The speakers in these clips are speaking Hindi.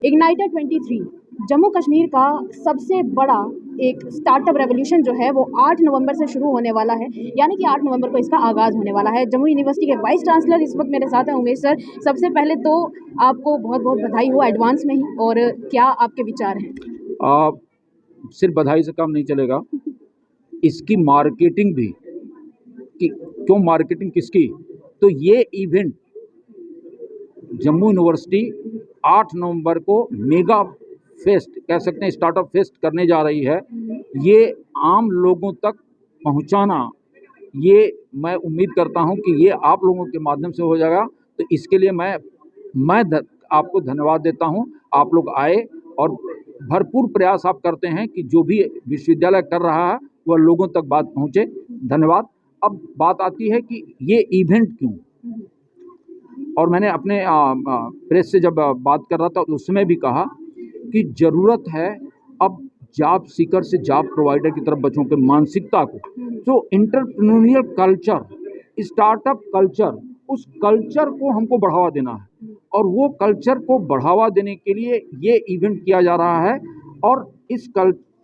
इग्नाइटर 23 जम्मू कश्मीर का सबसे बड़ा एक स्टार्टअप रेवोल्यूशन जो है वो 8 नवंबर से शुरू होने वाला है, यानी कि 8 नवंबर को इसका आगाज़ होने वाला है। जम्मू यूनिवर्सिटी के वाइस चांसलर इस वक्त मेरे साथ हैं, उमेश सर। सबसे पहले तो आपको बहुत बहुत बधाई हो एडवांस में ही, और क्या आपके विचार हैं? सिर्फ बधाई से काम नहीं चलेगा, इसकी मार्केटिंग भी कि क्यों मार्केटिंग किसकी, तो ये इवेंट जम्मू यूनिवर्सिटी 8 नवंबर को मेगा फेस्ट कह सकते हैं, स्टार्टअप फेस्ट करने जा रही है। ये आम लोगों तक पहुंचाना, ये मैं उम्मीद करता हूं कि ये आप लोगों के माध्यम से हो जाएगा। तो इसके लिए मैं आपको धन्यवाद देता हूं। आप लोग आए और भरपूर प्रयास आप करते हैं कि जो भी विश्वविद्यालय कर रहा है वह लोगों तक बात पहुंचे। धन्यवाद। अब बात आती है कि ये इवेंट क्यों, और मैंने अपने प्रेस से जब बात कर रहा था उसमें भी कहा कि ज़रूरत है अब जॉब सीकर से जॉब प्रोवाइडर की तरफ बच्चों के मानसिकता को, तो एंटरप्रेन्योरियल कल्चर, स्टार्टअप कल्चर, उस कल्चर को हमको बढ़ावा देना है, और वो कल्चर को बढ़ावा देने के लिए ये इवेंट किया जा रहा है। और इस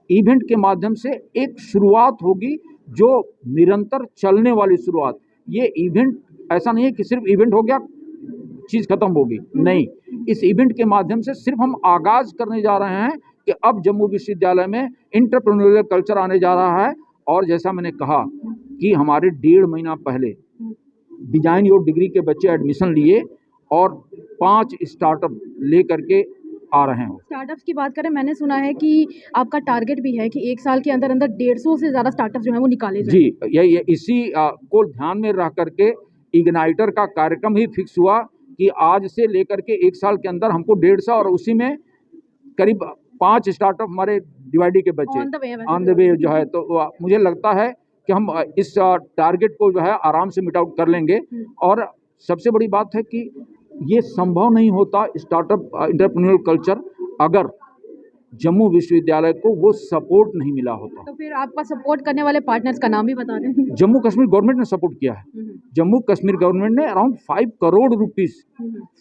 इवेंट के माध्यम से एक शुरुआत होगी जो निरंतर चलने वाली शुरुआत। ये इवेंट ऐसा नहीं है कि सिर्फ इवेंट हो गया चीज़ खत्म होगी, नहीं। इस इवेंट के माध्यम से सिर्फ हम आगाज करने जा रहे हैं कि अब जम्मू विश्वविद्यालय में एंटरप्रेन्योरियल कल्चर आने जा रहा है। और जैसा मैंने कहा कि हमारे 1.5 महीना पहले डिजाइन योर डिग्री के बच्चे एडमिशन लिए और 5 स्टार्टअप ले करके आ रहे हैं। स्टार्टअप्स की बात करें, मैंने सुना है कि आपका टारगेट भी है कि 1 साल के अंदर अंदर 150 से ज़्यादा स्टार्टअप जो है वो निकाले जाए। जी, ये इसी को ध्यान में रख करके इग्नाइटर का कार्यक्रम ही फिक्स हुआ कि आज से लेकर के 1 साल के अंदर हमको 150, और उसी में करीब 5 स्टार्टअप हमारे डीवाईडी के बच्चे ऑन द वे जो है। तो मुझे लगता है कि हम इस टारगेट को जो है आराम से मिट आउट कर लेंगे। और सबसे बड़ी बात है कि ये संभव नहीं होता स्टार्टअप एंटरप्रेन्योरियल कल्चर अगर जम्मू विश्वविद्यालय को वो सपोर्ट नहीं मिला होता। तो फिर आपका सपोर्ट करने वाले पार्टनर्स का नाम भी बता दें। जम्मू कश्मीर गवर्नमेंट ने सपोर्ट किया है। जम्मू कश्मीर गवर्नमेंट ने around 5 crore rupees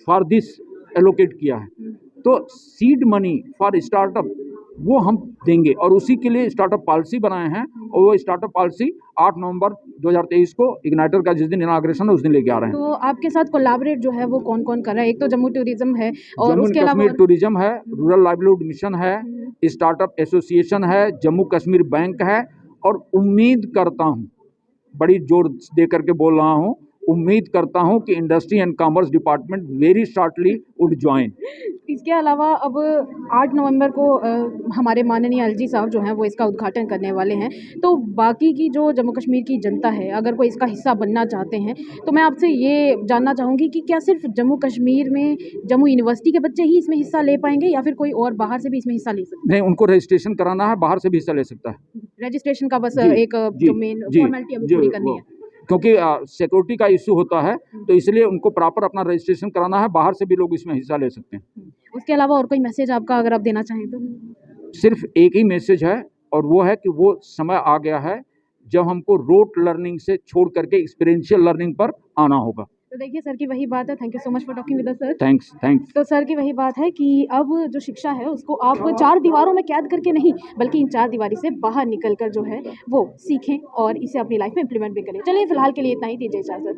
for this allocate किया है। तो सीड मनी फॉर स्टार्टअप वो हम देंगे, और उसी के लिए स्टार्टअप पॉलिसी बनाए हैं, और वो स्टार्टअप पॉलिसी 8 नवंबर 2023 को इग्नाइटर का जिस दिन इनाग्रेशन है उस दिन लेके आ रहे हैं। तो आपके साथ कोलैबोरेट जो है वो कौन कौन कर रहा है? एक तो जम्मू टूरिज्म है, और उसके अलावा जम्मू कश्मीर टूरिज्म है, रूरल लाइवलीहुड मिशन है, स्टार्टअप एसोसिएशन है, जम्मू कश्मीर बैंक है। और उम्मीद करता हूँ, बड़ी जोर दे करके बोल रहा हूँ, उम्मीद करता हूँ कि industry and commerce department very shortly would join. इसके अलावा अब 8 नवंबर को हमारे माननीय एलजी साहब जो हैं वो इसका उद्घाटन करने वाले हैं। तो बाकी की जो जम्मू कश्मीर की जनता है, अगर कोई इसका हिस्सा बनना चाहते हैं, तो मैं आपसे ये जानना चाहूँगी कि क्या सिर्फ जम्मू कश्मीर में जम्मू यूनिवर्सिटी के बच्चे ही इसमें हिस्सा ले पाएंगे, या फिर कोई और बाहर से भी इसमें हिस्सा ले सकते हैं? नहीं, उनको रजिस्ट्रेशन कराना है, बाहर से भी हिस्सा ले सकता है। रजिस्ट्रेशन का बस एक जो मेन फॉर्मेलिटी अभी पूरी करनी है, क्योंकि सिक्योरिटी का इशू होता है, तो इसलिए उनको प्रॉपर अपना रजिस्ट्रेशन कराना है। बाहर से भी लोग इसमें हिस्सा ले सकते हैं। उसके अलावा और कोई मैसेज आपका अगर आप देना चाहें तो? सिर्फ एक ही मैसेज है, और वो है कि वो समय आ गया है जब हमको रोट लर्निंग से छोड़ करके एक्सपीरियंशियल लर्निंग पर आना होगा। तो देखिए सर की वही बात है। Thank you so much for talking with us sir. Thanks. तो सर की वही बात है कि अब जो शिक्षा है उसको आप 4 दीवारों में कैद करके नहीं, बल्कि इन 4 दीवारी से बाहर निकल कर जो है वो सीखें और इसे अपनी लाइफ में इम्प्लीमेंट भी करें। चलिए फिलहाल के लिए इतना ही, दीजिए इजाज़त।